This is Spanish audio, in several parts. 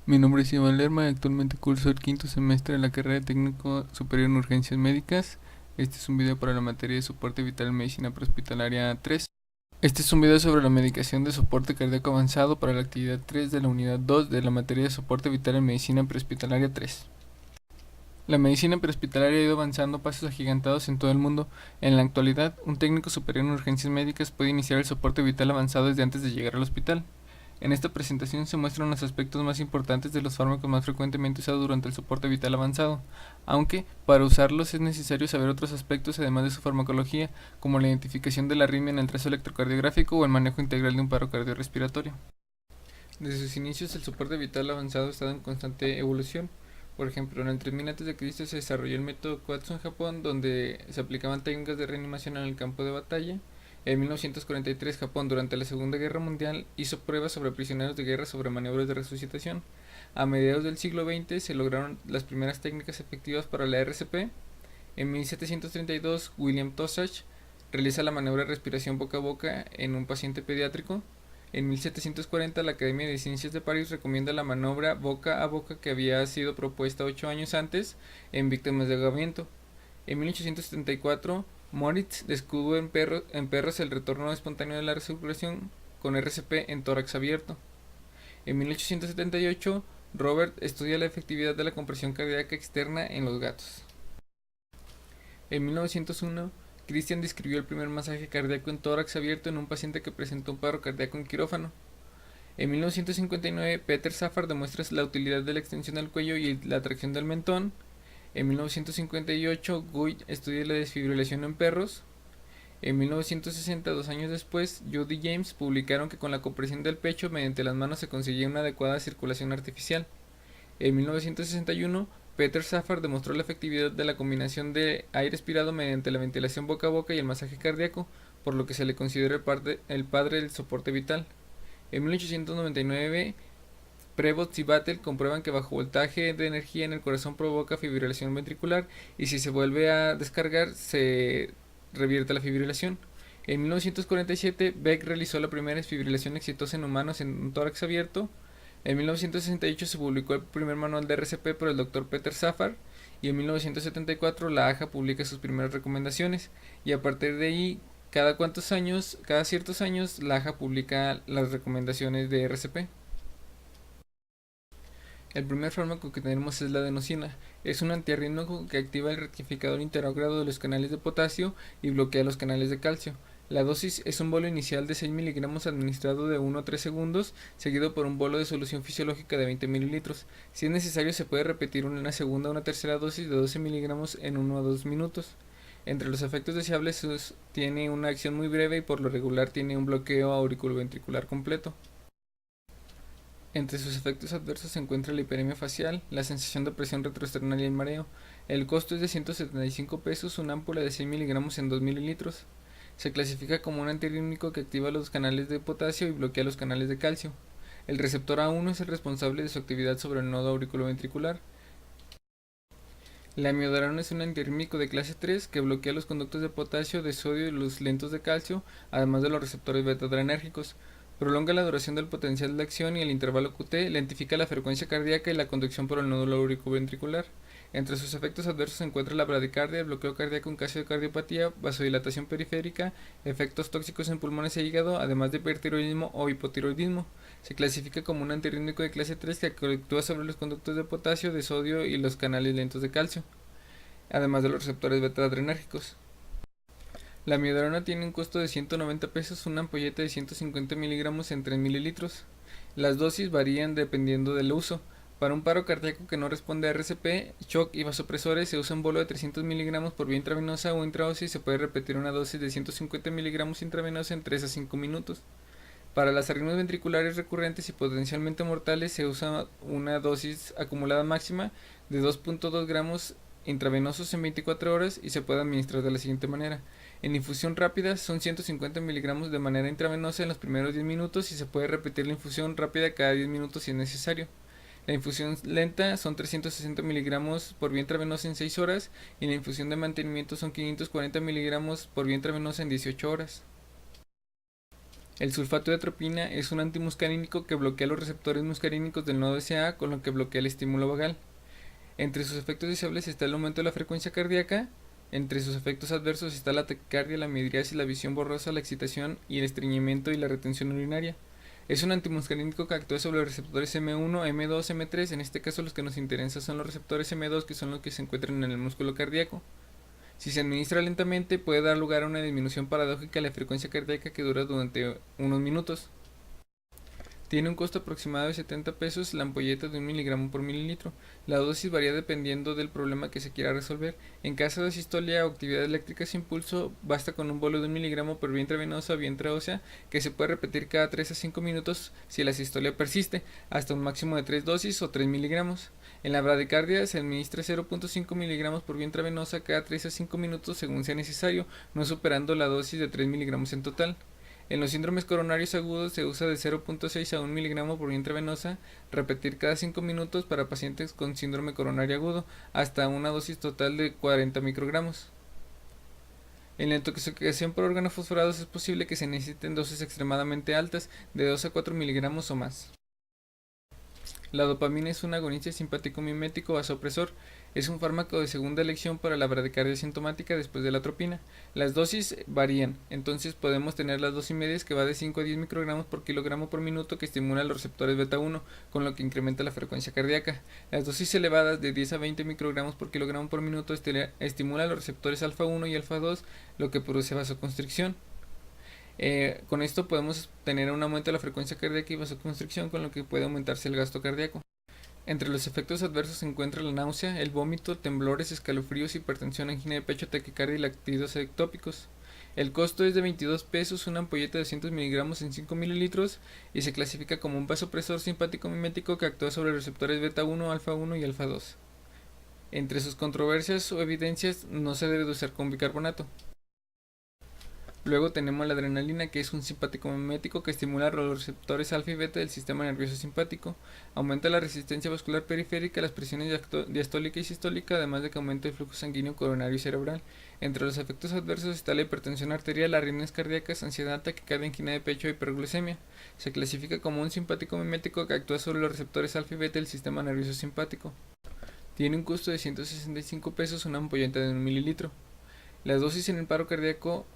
Mi nombre es Iván Lerma y actualmente curso el quinto semestre de la carrera de técnico superior en urgencias médicas. Este es un video para la materia de soporte vital en medicina prehospitalaria 3. Este es un video sobre la medicación de soporte cardíaco avanzado para la actividad 3 de la unidad 2 de la materia de soporte vital en medicina prehospitalaria 3. La medicina prehospitalaria ha ido avanzando a pasos agigantados en todo el mundo. En la actualidad, un técnico superior en urgencias médicas puede iniciar el soporte vital avanzado desde antes de llegar al hospital. En esta presentación se muestran los aspectos más importantes de los fármacos más frecuentemente usados durante el soporte vital avanzado, aunque para usarlos es necesario saber otros aspectos además de su farmacología, como la identificación de la arritmia en el trazo electrocardiográfico o el manejo integral de un paro cardiorrespiratorio. Desde sus inicios, el soporte vital avanzado ha estado en constante evolución. Por ejemplo, en el 3000 a.C. se desarrolló el método Quatsu en Japón, donde se aplicaban técnicas de reanimación en el campo de batalla. En 1943, Japón, durante la Segunda Guerra Mundial, hizo pruebas sobre prisioneros de guerra sobre maniobras de resucitación. A mediados del siglo XX se lograron las primeras técnicas efectivas para la RCP. En 1732, William Tosach realiza la maniobra de respiración boca a boca en un paciente pediátrico. En 1740, la Academia de Ciencias de París recomienda la maniobra boca a boca que había sido propuesta 8 años antes en víctimas de ahogamiento. En 1874, Moritz descubre en perros el retorno espontáneo de la recirculación con RCP en tórax abierto. En 1878, Robert estudia la efectividad de la compresión cardíaca externa en los gatos. En 1901, Christian describió el primer masaje cardíaco en tórax abierto en un paciente que presentó un paro cardíaco en quirófano. En 1959, Peter Safar demuestra la utilidad de la extensión del cuello y la tracción del mentón. En 1958, Guy estudia la desfibrilación en perros. En 1960, 2 años después, Judy y James publicaron que con la compresión del pecho mediante las manos se conseguía una adecuada circulación artificial. En 1961, Peter Safar demostró la efectividad de la combinación de aire expirado mediante la ventilación boca a boca y el masaje cardíaco, por lo que se le considera el padre del soporte vital. En 1899, Prevost y Battle comprueban que bajo voltaje de energía en el corazón provoca fibrilación ventricular y si se vuelve a descargar se revierte la fibrilación. En 1947, Beck realizó la primera desfibrilación exitosa en humanos en un tórax abierto. En 1968 se publicó el primer manual de RCP por el Dr. Peter Safar y en 1974 la AJA publica sus primeras recomendaciones y a partir de ahí cada ciertos años la AJA publica las recomendaciones de RCP. El primer fármaco que tenemos es la adenosina. Es un antiarrítmico que activa el rectificador interógrado de los canales de potasio y bloquea los canales de calcio. La dosis es un bolo inicial de 6 miligramos administrado de 1 a 3 segundos, seguido por un bolo de solución fisiológica de 20 mililitros. Si es necesario, se puede repetir una segunda o una tercera dosis de 12 miligramos en 1 a 2 minutos. Entre los efectos deseables, tiene una acción muy breve y por lo regular tiene un bloqueo auriculoventricular completo. Entre sus efectos adversos se encuentra la hiperemia facial, la sensación de presión retroesternal y el mareo. El costo es de 175 pesos, una ámpula de 100 miligramos en 2 mililitros. Se clasifica como un antiarrítmico que activa los canales de potasio y bloquea los canales de calcio. El receptor A1 es el responsable de su actividad sobre el nodo auriculoventricular. La amiodarona es un antiarrítmico de clase 3 que bloquea los conductos de potasio, de sodio y los lentos de calcio, además de los receptores beta-adrenérgicos. Prolonga la duración del potencial de acción y el intervalo QT, lentifica la frecuencia cardíaca y la conducción por el nódulo auriculoventricular. Entre sus efectos adversos se encuentra la bradicardia, el bloqueo cardíaco en caso de cardiopatía, vasodilatación periférica, efectos tóxicos en pulmones e hígado, además de hipertiroidismo o hipotiroidismo. Se clasifica como un antiarrítmico de clase 3 que actúa sobre los conductos de potasio, de sodio y los canales lentos de calcio, además de los receptores beta-adrenérgicos. La amiodarona tiene un costo de 190 pesos, una ampolleta de 150 miligramos en 3 mililitros. Las dosis varían dependiendo del uso. Para un paro cardíaco que no responde a RCP, shock y vasopresores se usa un bolo de 300 miligramos por vía intravenosa o intraósea y se puede repetir una dosis de 150 miligramos intravenosa en 3 a 5 minutos. Para las arritmias ventriculares recurrentes y potencialmente mortales se usa una dosis acumulada máxima de 2.2 gramos intravenosos en 24 horas y se puede administrar de la siguiente manera. En infusión rápida son 150 miligramos de manera intravenosa en los primeros 10 minutos y se puede repetir la infusión rápida cada 10 minutos si es necesario. La infusión lenta son 360 miligramos por vía intravenosa en 6 horas y la infusión de mantenimiento son 540 miligramos por vía intravenosa en 18 horas. El sulfato de atropina es un antimuscarínico que bloquea los receptores muscarínicos del nodo SA, con lo que bloquea el estímulo vagal. Entre sus efectos deseables está el aumento de la frecuencia cardíaca. Entre sus efectos adversos está la taquicardia, la midriasis, la visión borrosa, la excitación y el estreñimiento y la retención urinaria. Es un antimuscarínico que actúa sobre los receptores M1, M2, M3. En este caso los que nos interesan son los receptores M2, que son los que se encuentran en el músculo cardíaco. Si se administra lentamente, puede dar lugar a una disminución paradójica de la frecuencia cardíaca que dura durante unos minutos. Tiene un costo aproximado de 70 pesos la ampolleta de 1 miligramo por mililitro. La dosis varía dependiendo del problema que se quiera resolver. En caso de sistolia o actividad eléctrica sin pulso, basta con un bolo de 1 miligramo por vía intravenosa o vía intraósea, que se puede repetir cada 3 a 5 minutos si la sistolia persiste, hasta un máximo de 3 dosis o 3 miligramos. En la bradicardia se administra 0.5 miligramos por vía intravenosa cada 3 a 5 minutos según sea necesario, no superando la dosis de 3 miligramos en total. En los síndromes coronarios agudos se usa de 0.6 a 1 miligramo por vía intravenosa, repetir cada 5 minutos para pacientes con síndrome coronario agudo, hasta una dosis total de 40 microgramos. En la intoxicación por órganos fosforados es posible que se necesiten dosis extremadamente altas, de 2 a 4 miligramos o más. La dopamina es un agonista simpático mimético vasopresor. Es un fármaco de segunda elección para la bradicardia sintomática después de la atropina. Las dosis varían, entonces podemos tener las dosis medias que va de 5 a 10 microgramos por kilogramo por minuto, que estimulan los receptores beta 1, con lo que incrementa la frecuencia cardíaca. Las dosis elevadas de 10 a 20 microgramos por kilogramo por minuto estimulan los receptores alfa 1 y alfa 2, lo que produce vasoconstricción. Con esto podemos tener un aumento de la frecuencia cardíaca y vasoconstricción, con lo que puede aumentarse el gasto cardíaco. Entre los efectos adversos se encuentra la náusea, el vómito, temblores, escalofríos, hipertensión, angina de pecho, taquicardia y lactidos ectópicos. El costo es de 22 pesos una ampolleta de 200 miligramos en 5 mililitros y se clasifica como un vasopresor simpático mimético que actúa sobre receptores beta 1, alfa 1 y alfa 2. Entre sus controversias o evidencias, no se debe de usar con bicarbonato. Luego tenemos la adrenalina, que es un simpático mimético que estimula los receptores alfa y beta del sistema nervioso simpático, aumenta la resistencia vascular periférica, las presiones diastólica y sistólica, además de que aumenta el flujo sanguíneo coronario y cerebral. Entre los efectos adversos está la hipertensión arterial, arritmias cardíacas, ansiedad, taquicardia, angina de pecho y hiperglucemia. Se clasifica como un simpático mimético que actúa sobre los receptores alfa y beta del sistema nervioso simpático. Tiene un costo de 165 pesos una ampolleta de 1 mililitro. La dosis en el paro cardíaco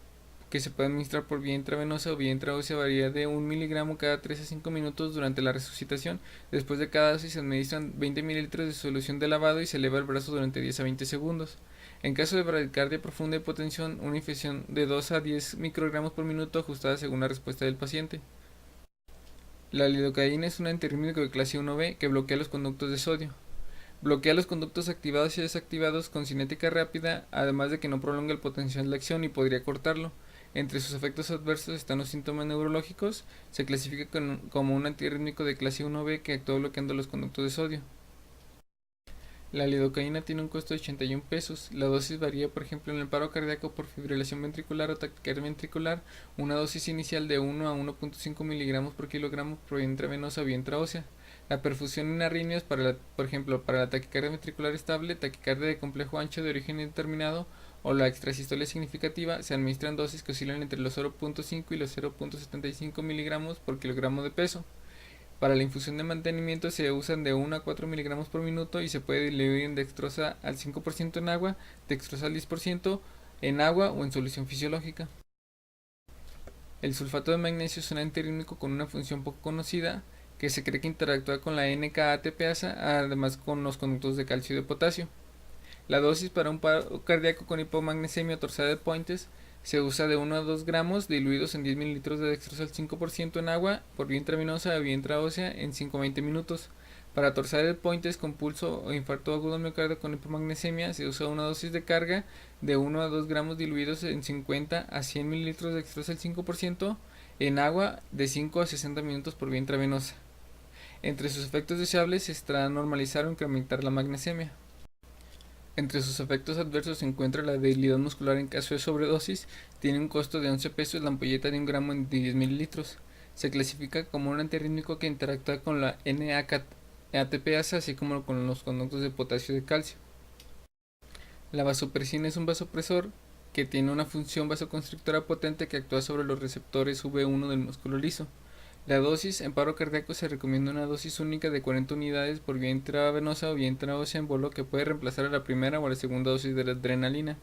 que se puede administrar por vía intravenosa o vía intraósea varía de 1 miligramo cada 3 a 5 minutos durante la resucitación. Después de cada dosis se administran 20 mililitros de solución de lavado y se eleva el brazo durante 10 a 20 segundos. En caso de bradicardia profunda y hipotensión, una infusión de 2 a 10 microgramos por minuto ajustada según la respuesta del paciente. La lidocaína es un antirrítmico de clase 1B que bloquea los conductos de sodio. Bloquea los conductos activados y desactivados con cinética rápida, además de que no prolonga el potencial de acción y podría cortarlo. Entre sus efectos adversos están los síntomas neurológicos. Se clasifica como un antirrítmico de clase 1B que actúa bloqueando los conductos de sodio. La lidocaína tiene un costo de 81 pesos. La dosis varía, por ejemplo, en el paro cardíaco por fibrilación ventricular o taquicardia ventricular, una dosis inicial de 1 a 1.5 miligramos por kilogramo por vía intravenosa o vía intraósea. La perfusión en arritmias, por ejemplo, para la taquicardia ventricular estable, taquicardia de complejo ancho de origen indeterminado o la extrasistolia significativa, se administran dosis que oscilan entre los 0.5 y los 0.75 miligramos por kilogramo de peso. Para la infusión de mantenimiento se usan de 1 a 4 miligramos por minuto y se puede diluir en dextrosa al 5% en agua, dextrosa al 10% en agua o en solución fisiológica. El sulfato de magnesio es un antirrítmico con una función poco conocida que se cree que interactúa con la NK-ATPasa, además con los conductos de calcio y de potasio. La dosis para un paro cardíaco con hipomagnesemia torsada de Pointes se usa de 1 a 2 gramos diluidos en 10 mililitros de dextrosa al 5% en agua por vía intravenosa o vía intraósea en 5 a 20 minutos. Para torsada de Pointes con pulso o infarto agudo al miocardio con hipomagnesemia se usa una dosis de carga de 1 a 2 gramos diluidos en 50 a 100 mililitros de dextrosa al 5% en agua de 5 a 60 minutos por vía intravenosa. Entre sus efectos deseables está normalizar o incrementar la magnesemia. Entre sus efectos adversos se encuentra la debilidad muscular en caso de sobredosis. Tiene un costo de 11 pesos la ampolleta de 1 gramo en 10 mililitros. Se clasifica como un antirrítmico que interactúa con la NK-ATPasa, así como con los conductos de potasio y de calcio. La vasopresina es un vasopresor que tiene una función vasoconstrictora potente que actúa sobre los receptores V1 del músculo liso. La dosis en paro cardíaco se recomienda una dosis única de 40 unidades por vía intravenosa o vía intraósea en bolo que puede reemplazar a la primera o a la segunda dosis de la adrenalina.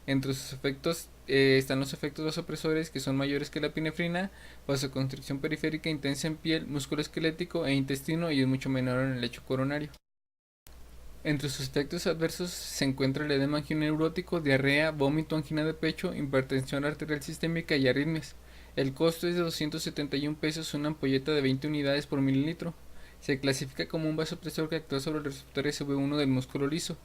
Entre sus efectos están los efectos vasopresores que son mayores que la epinefrina, vasoconstricción periférica intensa en piel, músculo esquelético e intestino y es mucho menor en el lecho coronario. Entre sus efectos adversos se encuentra el edema angineurótico, diarrea, vómito, angina de pecho, hipertensión arterial sistémica y arritmias. El costo es de 271 pesos una ampolleta de 20 unidades por mililitro. Se clasifica como un vasopresor que actúa sobre los receptores V1 del músculo liso.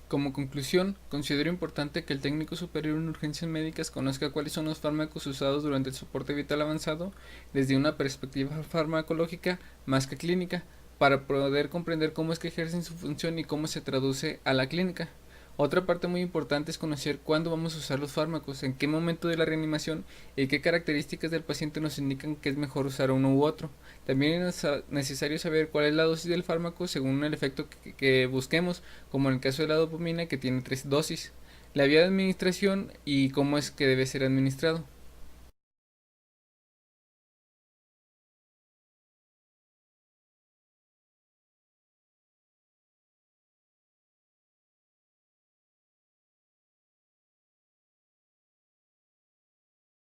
Como conclusión, considero importante que el técnico superior en urgencias médicas conozca cuáles son los fármacos usados durante el soporte vital avanzado desde una perspectiva farmacológica más que clínica, para poder comprender cómo es que ejercen su función y cómo se traduce a la clínica. Otra parte muy importante es conocer cuándo vamos a usar los fármacos, en qué momento de la reanimación y qué características del paciente nos indican que es mejor usar uno u otro. También es necesario saber cuál es la dosis del fármaco según el efecto que busquemos, como en el caso de la dopamina que tiene 3 dosis, la vía de administración y cómo es que debe ser administrado.